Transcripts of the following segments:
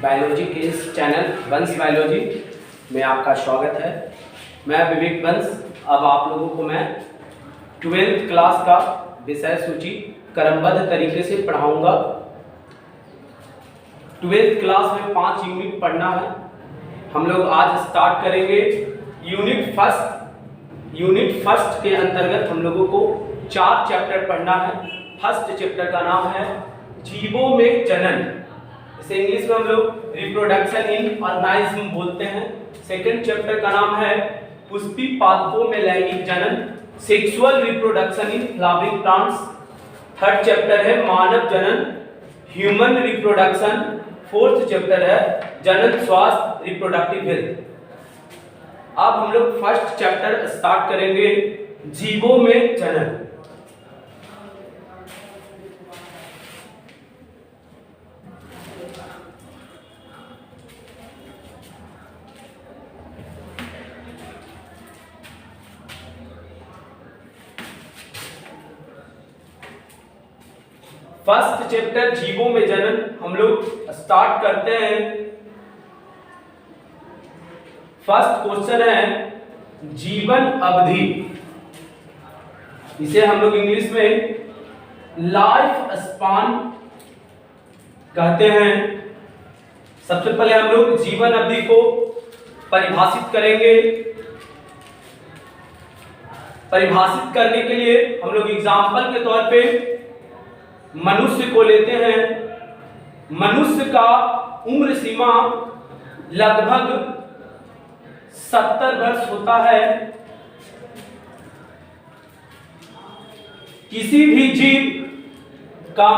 Biology के इस channel वंश बायोलॉजी में आपका स्वागत है। मैं विवेक वंश। अब आप लोगों को मैं 12th क्लास का विषय सूची क्रमबद्ध तरीके से पढ़ाऊंगा। 12th क्लास में 5 यूनिट पढ़ना है। हम लोग आज स्टार्ट करेंगे यूनिट फर्स्ट के अंतर्गत हम लोगों को 4 चैप्टर पढ़ना है। फर्स्ट चैप्टर का नाम है जीवों में जनन, इसे इंग्लिश में हम लोग रिप्रोडक्शन इन ऑर्गेनिज्म बोलते हैं। सेकंड चैप्टर का नाम है पुष्पी पादपों में लैंगिक जनन, sexual reproduction in flowering plants. Third chapter है मानव जनन, ह्यूमन रिप्रोडक्शन। फोर्थ चैप्टर है जनन स्वास्थ्य, रिप्रोडक्टिव हेल्थ। अब हम लोग फर्स्ट चैप्टर स्टार्ट करेंगे जीवों में जनन। फर्स्ट चैप्टर जीवों में जनन हम लोग स्टार्ट करते हैं। फर्स्ट क्वेश्चन है जीवन अवधि, इसे हम लोग इंग्लिश में लाइफ स्पान कहते हैं। सबसे पहले हम लोग जीवन अवधि को परिभाषित करेंगे। परिभाषित करने के लिए हम लोग एग्जाम्पल के तौर पे मनुष्य को लेते हैं। मनुष्य का उम्र सीमा लगभग 70 वर्ष होता है। किसी भी जीव का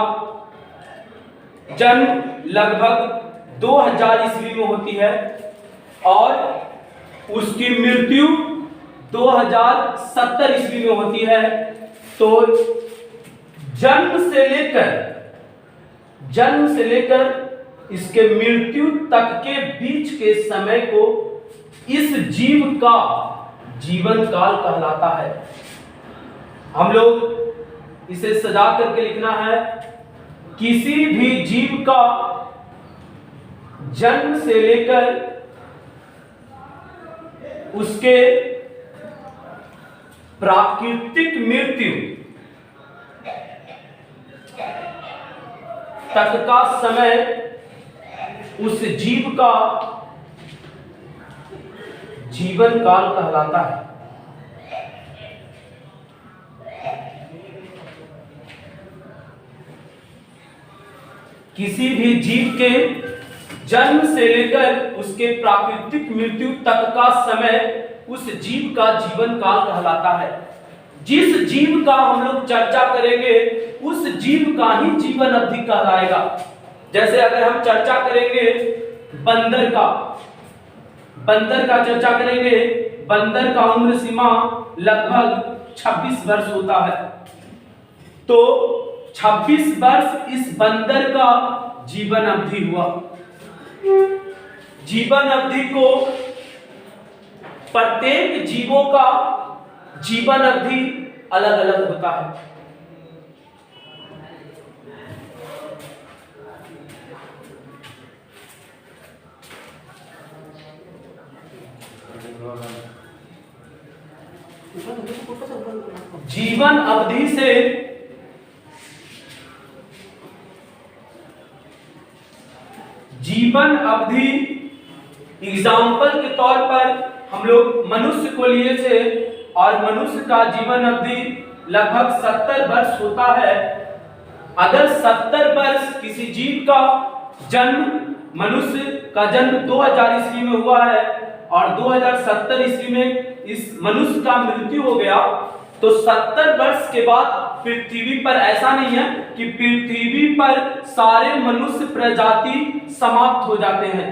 जन्म लगभग 2000 ईस्वी में होती है और उसकी मृत्यु 2070 ईस्वी में होती है। तो जन्म से लेकर इसके मृत्यु तक के बीच के समय को इस जीव का जीवन काल कहलाता है। हम लोग इसे सजा करके लिखना है, किसी भी जीव का जन्म से लेकर उसके प्राकृतिक मृत्यु तक का समय उस जीव का जीवन काल कहलाता है। किसी भी जीव के जन्म से लेकर उसके प्राकृतिक मृत्यु तक का समय उस जीव का जीवन काल कहलाता है। जिस जीव का हम लोग चर्चा करेंगे उस जीव का ही जीवन अवधि कहलाएगा। जैसे अगर हम चर्चा करेंगे बंदर का चर्चा करेंगे, बंदर का उम्र सीमा लगभग 26 वर्ष होता है। तो 26 वर्ष इस बंदर का जीवन अवधि हुआ। जीवन अवधि को प्रत्येक जीवों का जीवन अवधि अलग अलग होता है। जीवन अवधि से जीवन अवधि एग्जाम्पल के तौर पर हम लोग मनुष्य को लिए थे और मनुष्य का जीवन अवधि लगभग 70 वर्ष होता है। अगर 70 वर्ष किसी जीव का जन्म, मनुष्य का जन्म 2000 ईस्वी में हुआ है और 2070 ईस्वी में इस मनुष्य का मृत्यु हो गया, तो 70 वर्ष के बाद पृथ्वी पर ऐसा नहीं है कि पृथ्वी पर सारे मनुष्य प्रजाति समाप्त हो जाते हैं,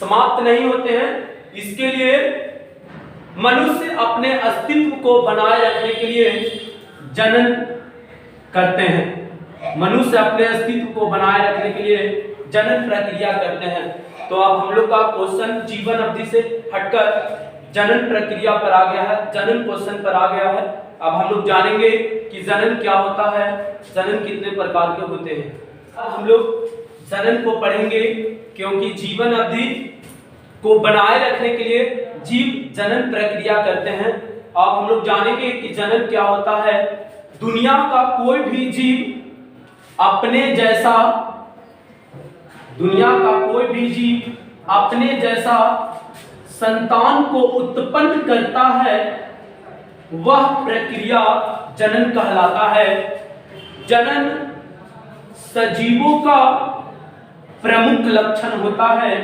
समाप्त नहीं होते हैं। इसके लिए मनुष्य अपने अस्तित्व को बनाए रखने के लिए जनन करते हैं। मनुष्य अपने अस्तित्व को बनाए रखने के लिए जनन प्रक्रिया करते हैं। तो अब हम लोग का क्वेश्चन जीवन अवधि से हटकर जनन प्रक्रिया पर आ गया है, जनन क्वेश्चन पर आ गया है। अब हम लोग जानेंगे कि जनन क्या होता है, जनन कितने प्रकार के होते हैं। अब हम लोग जनन को पढ़ेंगे, क्योंकि जीवन अवधि को बनाए रखने के लिए जीव जनन प्रक्रिया करते हैं। अब हम लोग जानेंगे कि जनन क्या होता है। दुनिया का कोई भी जीव अपने जैसा संतान को उत्पन्न करता है, वह प्रक्रिया जनन कहलाता है। जनन सजीवों का प्रमुख लक्षण होता है।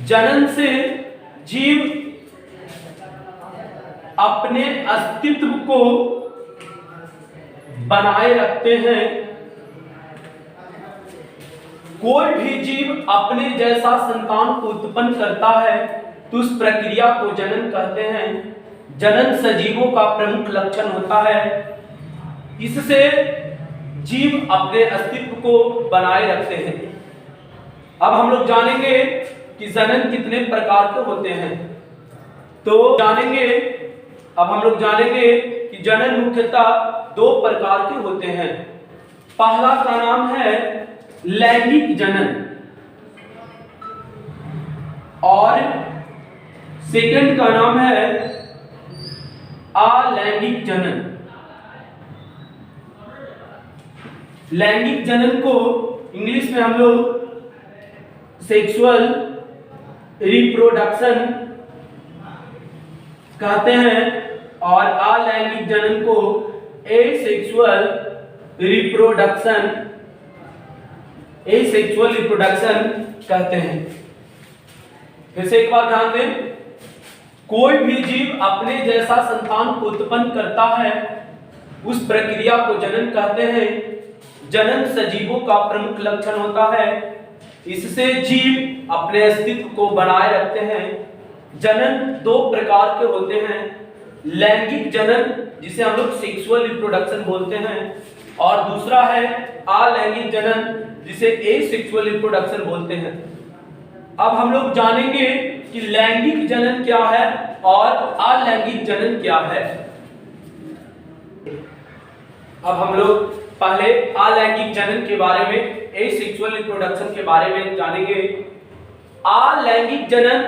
जनन से जीव अपने अस्तित्व को बनाए रखते हैं। कोई भी जीव अपने जैसा संतान को उत्पन्न करता है तो उस प्रक्रिया को जनन कहते हैं। जनन सजीवों का प्रमुख लक्षण होता है। इससे जीव अपने अस्तित्व को बनाए रखते हैं। अब हम लोग जानेंगे कि जनन कितने प्रकार के होते हैं। अब हम लोग जानेंगे कि जनन मुख्यतः दो प्रकार के होते हैं। पहला का नाम है लैंगिक जनन और सेकंड का नाम है अलैंगिक जनन। लैंगिक जनन को इंग्लिश में हम लोग सेक्सुअल रिप्रोडक्शन कहते हैं और अलैंगिक जनन को एसेक्सुअल रिप्रोडक्शन कहते हैं। फिर से एक बार ध्यान दें, कोई भी जीव अपने जैसा संतान को उत्पन्न करता है, उस प्रक्रिया को जनन कहते हैं। जनन सजीवों का प्रमुख लक्षण होता है। इससे जीव अपने अस्तित्व को बनाए रखते हैं। जनन दो प्रकार के होते हैं। लैंगिक जनन, जिसे हम लोग सेक्सुअल रिप्रोडक्शन बोलते हैं, और दूसरा है अलैंगिक जनन, जिसे एसेक्सुअल रिप्रोडक्शन बोलते हैं। अब हम लोग जानेंगे कि लैंगिक जनन क्या है और अलैंगिक जनन क्या है। अब हम लोग पहले अलैंगिक जनन के बारे में, एसेक्सुअल रिप्रोडक्शन के बारे में जानेंगे। अलैंगिक जनन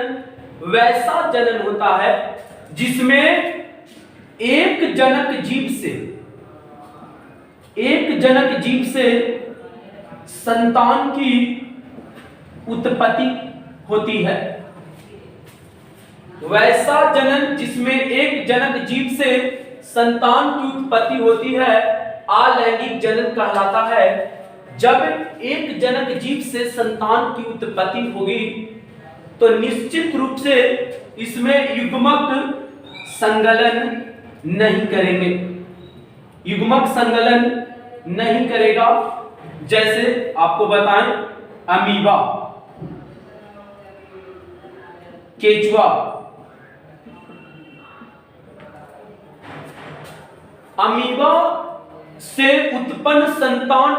वैसा जनन होता है जिसमें एक जनक जीव से संतान की उत्पत्ति होती है। वैसा जनन जिसमें एक जनक जीव से संतान की उत्पत्ति होती है अलैंगिक जनन कहलाता है। जब एक जनक जीव से संतान की उत्पत्ति होगी तो निश्चित रूप से इसमें युग्मक संगलन नहीं करेगा। जैसे आपको बताएं, अमीबा, केचुआ, अमीबा से उत्पन्न संतान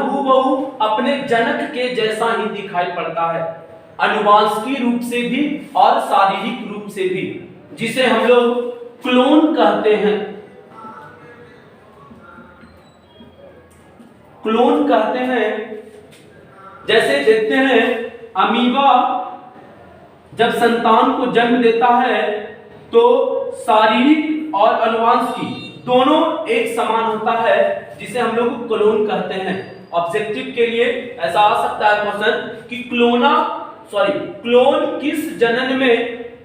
हूबहू अपने जनक के जैसा ही दिखाई पड़ता है, आनुवांशिक रूप से भी और शारीरिक रूप से भी, जिसे हम लोग क्लोन कहते हैं। जैसे देखते हैं, अमीबा जब संतान को जन्म देता है तो शारीरिक और आनुवांशिक दोनों एक समान होता है, जिसे हम लोग क्लोन कहते हैं। ऑब्जेक्टिव के लिए ऐसा आ सकता है क्वेश्चन कि क्लोन किस जनन में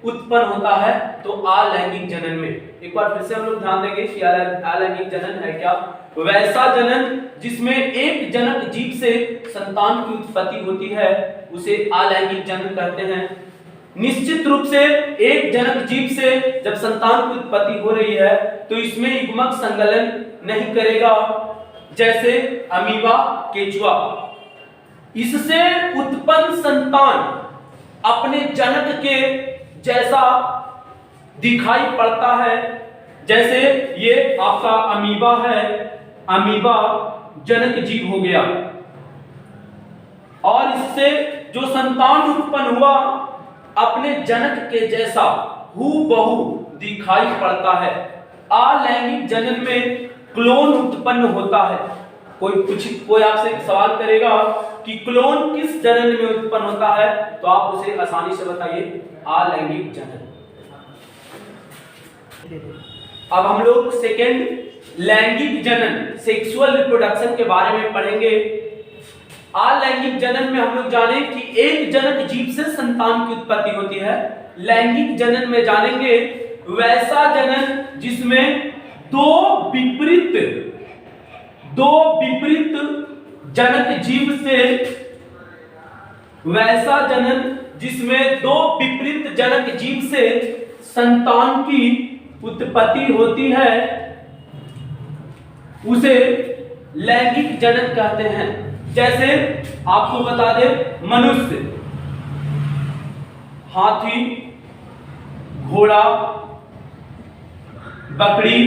उत्पन्न होता है, तो अलैंगिक जनन में। एक बार फिर से हम लोग ध्यान देंगे कि अलैंगिक जनन है क्या। वैसा जनन जिसमें एक जनक जीव से संतान की उत्पत्ति होती है उसे अलैंगिक जनन कहते हैं। निश्चित रूप से एक जनक जीव से जब संतान की उत्पत्ति हो रही है तो इसमें युग्मक संगलन नहीं करेगा, जैसे अमीबा, केचुआ। इससे उत्पन्न संतान अपने जनक के जैसा दिखाई पड़ता है। जैसे ये आपका अमीबा है, अमीबा जनक जीव हो गया, और इससे जो संतान उत्पन्न हुआ अपने जनक के जैसा हूबहू दिखाई पड़ता है। अलैंगिक जनन में क्लोन उत्पन्न होता है। कोई आपसे सवाल करेगा कि क्लोन किस जनन में उत्पन्न होता है, तो आप उसे आसानी से बताइए, अलैंगिक जनन। अब हम लोग सेकंड लैंगिक जनन, सेक्सुअल रिप्रोडक्शन के बारे में पढ़ेंगे। अलैंगिक जनन में हम लोग जाने कि एक जनक जीव से संतान की उत्पत्ति होती है। लैंगिक जनन में जानेंगे वैसा जनन जिसमें दो विपरीत जनक जीव से, वैसा जनन जिसमें दो विपरीत जनक जीव से संतान की उत्पत्ति होती है, उसे लैंगिक जनन कहते हैं। जैसे आपको बता दे, मनुष्य, हाथी, घोड़ा, बकरी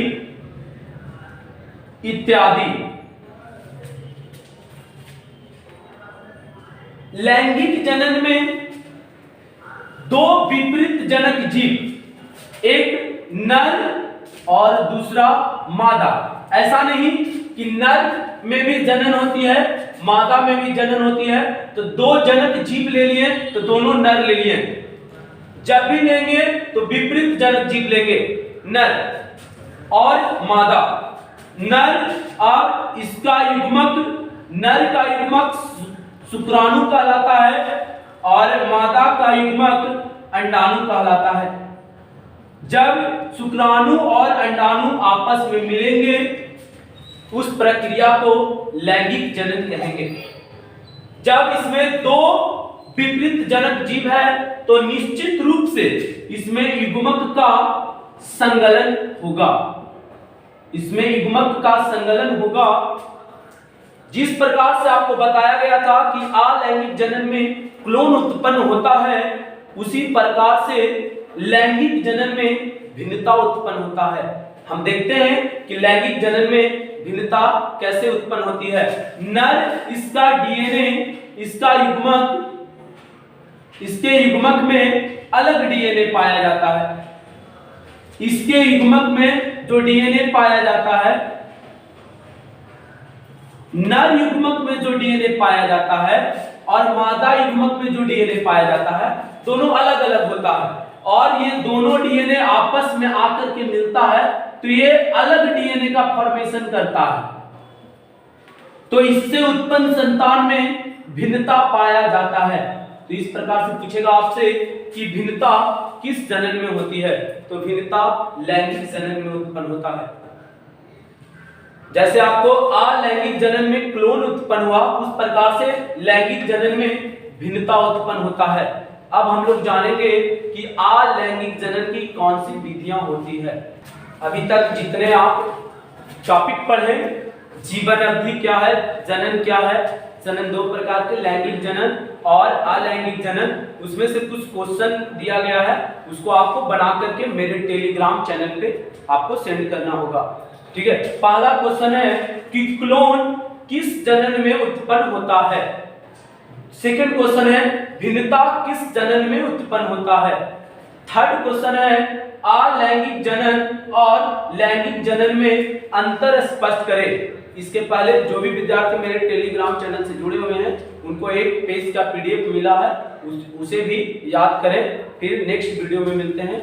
इत्यादि। लैंगिक जनन में दो विपरीत जनक जीव, एक नर और दूसरा मादा। ऐसा नहीं कि नर में भी जनन होती है, मादा में भी जनन होती है, तो दो जनक जीव ले लिए तो दोनों नर ले लिए। जब भी लेंगे तो विपरीत जनक जीव लेंगे, नर और मादा। नर, अब इसका युग्मक, नर का युग्मक शुक्राणु कहलाता है और मादा का युग्मक अंडाणु कहलाता है। जब शुक्राणु और अंडाणु आपस में मिलेंगे, उस प्रक्रिया को लैंगिक जनन कहेंगे। जब इसमें दो विपरीत जनक जीव है तो निश्चित रूप से इसमें युग्मक का संगलन होगा, इसमें युग्मक का संगलन होगा। जिस प्रकार से आपको बताया गया था कि अलैंगिक जनन में क्लोन उत्पन्न होता है, उसी प्रकार से लैंगिक जनन में भिन्नता उत्पन्न होता है। हम देखते हैं कि लैंगिक जनन में भिन्नता कैसे उत्पन्न होती है। नर, इसका डीएनए, इसका युग्मक, इसके युग्मक में अलग डीएनए पाया जाता है। इसके युग्मक में जो डीएनए पाया जाता है, नर युग्मक में जो डीएनए पाया जाता है और मादा युग्मक में जो डीएनए पाया जाता है, दोनों अलग अलग होता है। और ये दोनों डीएनए आपस में आकर के मिलता है तो ये अलग डीएनए का फॉर्मेशन करता है, तो इससे उत्पन्न संतान में भिन्नता पाया जाता है। तो इस प्रकार से पूछेगा आपसे कि भिन्नता किस जनन में होती है, तो भिन्नता लैंगिक जनन में उत्पन्न होता है। जैसे आपको अलैंगिक जनन में क्लोन उत्पन्न हुआ, उस प्रकार से लैंगिक जनन में भिन्नता उत्पन्न होता है। अब हम लोग जानेंगे कि अलैंगिक जनन की कौन सी विधियां होती है। अभी तक जितने आप टॉपिक पढ़े, जीवन अवधि क्या है, जनन क्या है, जनन दो प्रकार के, लैंगिक जनन और अलैंगिक जनन, उसमें से कुछ क्वेश्चन दिया गया है, उसको आपको बना करके मेरे टेलीग्राम चैनल पे आपको सेंड करना होगा। ठीक है, पहला क्वेश्चन है कि क्लोन किस जनन में उत्पन्न होता है। सेकंड क्वेश्चन है भिन्नता किस जनन में उत्पन्न होता है। थर्ड क्वेश्चन है अलैंगिक जनन और लैंगिक जनन में अंतर स्पष्ट करें। इसके पहले जो भी विद्यार्थी मेरे टेलीग्राम चैनल से जुड़े हुए हैं, उनको एक पेज का पीडीएफ मिला है, उसे भी याद करें। फिर नेक्स्ट वीडियो में मिलते हैं।